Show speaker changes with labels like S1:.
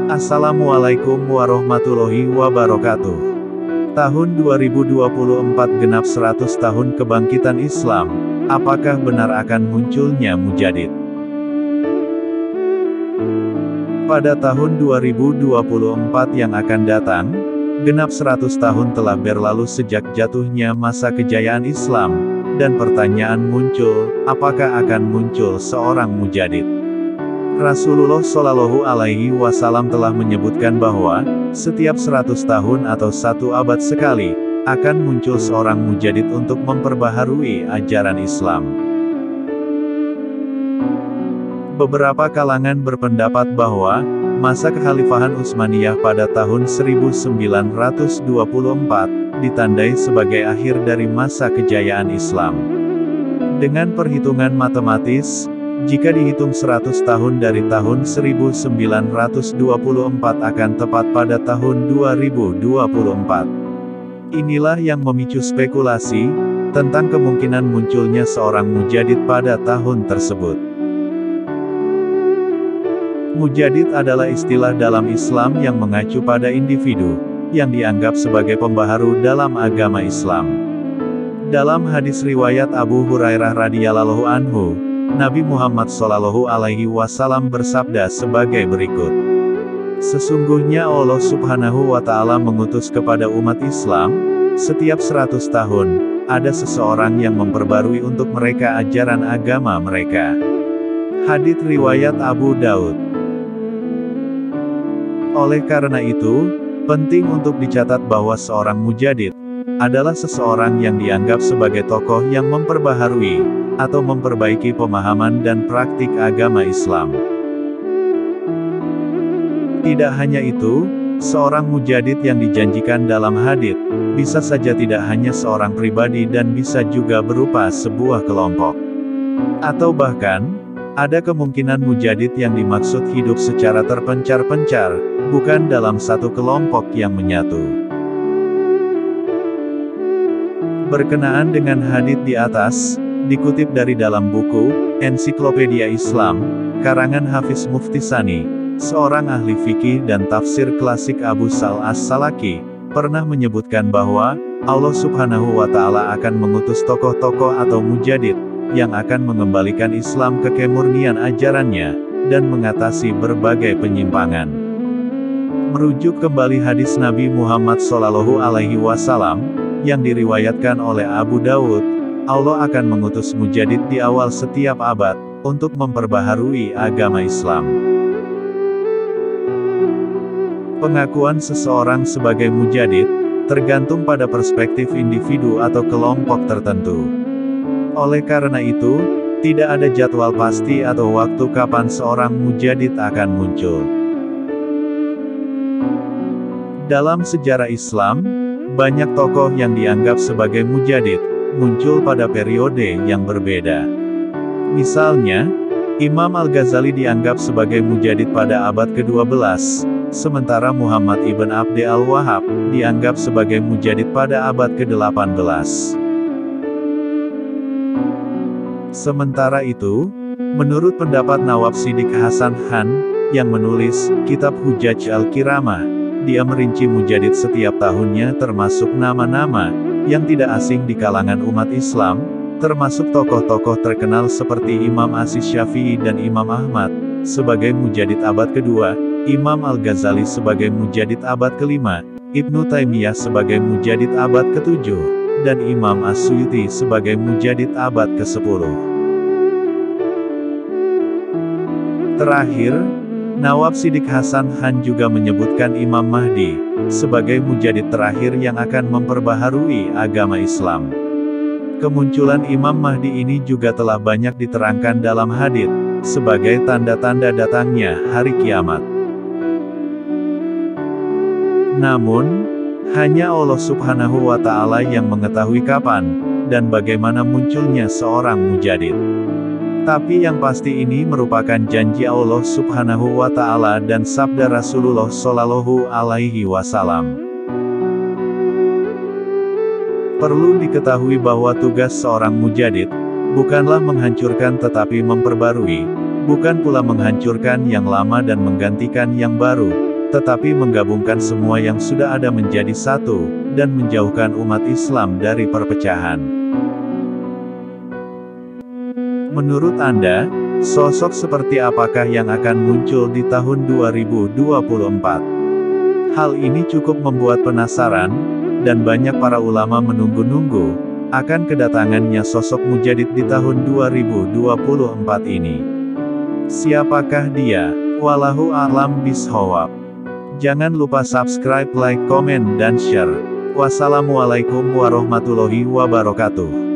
S1: Assalamualaikum warahmatullahi wabarakatuh. Tahun 2024 genap 100 tahun kebangkitan Islam. Apakah benar akan munculnya mujadid? Pada tahun 2024 yang akan datang, genap 100 tahun telah berlalu sejak jatuhnya masa kejayaan Islam, dan pertanyaan muncul, apakah akan muncul seorang mujadid? Rasulullah Shallallahu Alaihi Wasallam telah menyebutkan bahwa, setiap 100 tahun atau 1 abad sekali, akan muncul seorang mujadid untuk memperbaharui ajaran Islam. Beberapa kalangan berpendapat bahwa, masa kekhalifahan Utsmaniyah pada tahun 1924, ditandai sebagai akhir dari masa kejayaan Islam. Dengan perhitungan matematis, jika dihitung 100 tahun dari tahun 1924 akan tepat pada tahun 2024. Inilah yang memicu spekulasi, tentang kemungkinan munculnya seorang mujadid pada tahun tersebut. Mujadid adalah istilah dalam Islam yang mengacu pada individu, yang dianggap sebagai pembaharu dalam agama Islam. Dalam hadis riwayat Abu Hurairah radhiyallahu anhu, Nabi Muhammad Shallallahu Alaihi Wasallam bersabda sebagai berikut. Sesungguhnya Allah Subhanahu wa Ta'ala mengutus kepada umat Islam, setiap 100 tahun, ada seseorang yang memperbarui untuk mereka ajaran agama mereka. Hadits riwayat Abu Daud. Oleh karena itu, penting untuk dicatat bahwa seorang mujadid adalah seseorang yang dianggap sebagai tokoh yang memperbaharui atau memperbaiki pemahaman dan praktik agama Islam. Tidak hanya itu, seorang mujadid yang dijanjikan dalam hadits bisa saja tidak hanya seorang pribadi dan bisa juga berupa sebuah kelompok. Atau bahkan, ada kemungkinan mujadid yang dimaksud hidup secara terpencar-pencar, bukan dalam satu kelompok yang menyatu. Berkenaan dengan hadits di atas, dikutip dari dalam buku, Ensiklopedia Islam, karangan Hafiz Mufti Sani, seorang ahli fikih dan tafsir klasik Abu Sal As-Salaki, pernah menyebutkan bahwa, Allah Subhanahu wa Ta'ala akan mengutus tokoh-tokoh atau mujadid, yang akan mengembalikan Islam ke kemurnian ajarannya, dan mengatasi berbagai penyimpangan. Merujuk kembali hadis Nabi Muhammad Shallallahu Alaihi Wasallam, yang diriwayatkan oleh Abu Daud, Allah akan mengutus mujadid di awal setiap abad, untuk memperbaharui agama Islam. Pengakuan seseorang sebagai mujadid, tergantung pada perspektif individu atau kelompok tertentu. Oleh karena itu, tidak ada jadwal pasti atau waktu kapan seorang mujadid akan muncul. Dalam sejarah Islam, banyak tokoh yang dianggap sebagai mujadid, muncul pada periode yang berbeda. Misalnya, Imam Al-Ghazali dianggap sebagai mujadid pada abad ke-12, sementara Muhammad ibn Abd al-Wahhab dianggap sebagai mujadid pada abad ke-18. Sementara itu, menurut pendapat Nawab Siddiq Hasan Khan, yang menulis Kitab Hujaj Al-Kiramah, dia merinci mujadid setiap tahunnya termasuk nama-nama yang tidak asing di kalangan umat Islam, termasuk tokoh-tokoh terkenal seperti Imam Asy-Syafi'i dan Imam Ahmad, sebagai mujadid abad kedua, Imam Al-Ghazali sebagai mujadid abad kelima, Ibnu Taimiyah sebagai mujadid abad ke-7, dan Imam As-Suyuti sebagai mujadid abad ke-10. Terakhir, Nawab Siddiq Hasan Khan juga menyebutkan Imam Mahdi sebagai mujadid terakhir yang akan memperbaharui agama Islam. Kemunculan Imam Mahdi ini juga telah banyak diterangkan dalam hadits sebagai tanda-tanda datangnya hari kiamat. Namun, hanya Allah Subhanahu wa Ta'ala yang mengetahui kapan dan bagaimana munculnya seorang mujadid. Tapi yang pasti ini merupakan janji Allah Subhanahu wa Ta'ala dan sabda Rasulullah Shallallahu Alaihi Wasallam. Perlu diketahui bahwa tugas seorang mujadid bukanlah menghancurkan tetapi memperbarui, bukan pula menghancurkan yang lama dan menggantikan yang baru, tetapi menggabungkan semua yang sudah ada menjadi satu, dan menjauhkan umat Islam dari perpecahan. Menurut Anda, sosok seperti apakah yang akan muncul di tahun 2024? Hal ini cukup membuat penasaran, dan banyak para ulama menunggu-nunggu akan kedatangannya sosok mujadid di tahun 2024 ini. Siapakah dia? Wallahu a'lam bishawab. Jangan lupa subscribe, like, komen, dan share. Wassalamualaikum warahmatullahi wabarakatuh.